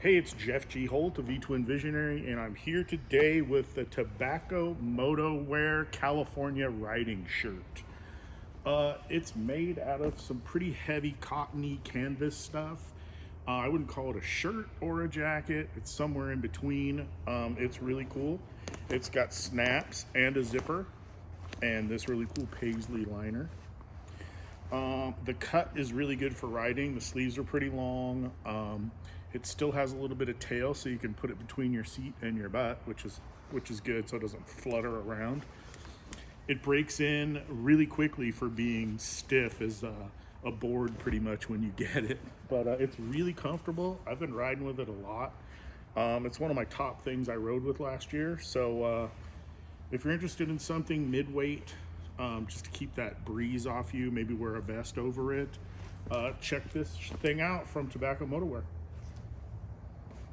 Hey, it's Jeff G. Holt of V-Twin Visionary, and I'm here today with the Tobacco Moto Wear California riding shirt. It's made out of some pretty heavy cottony canvas stuff. I wouldn't call it a shirt or a jacket. It's somewhere in between. It's really cool. It's got snaps and a zipper and this really cool paisley liner. The cut is really good for riding. The sleeves are pretty long. It still has a little bit of tail, so you can put it between your seat and your butt, which is good, so it doesn't flutter around. It breaks in really quickly for being stiff as a board pretty much when you get it. But it's really comfortable. I've been riding with it a lot. It's one of my top things I rode with last year. So if you're interested in something mid-weight, just to keep that breeze off you, maybe wear a vest over it, check this thing out from Tobacco Moto Wear.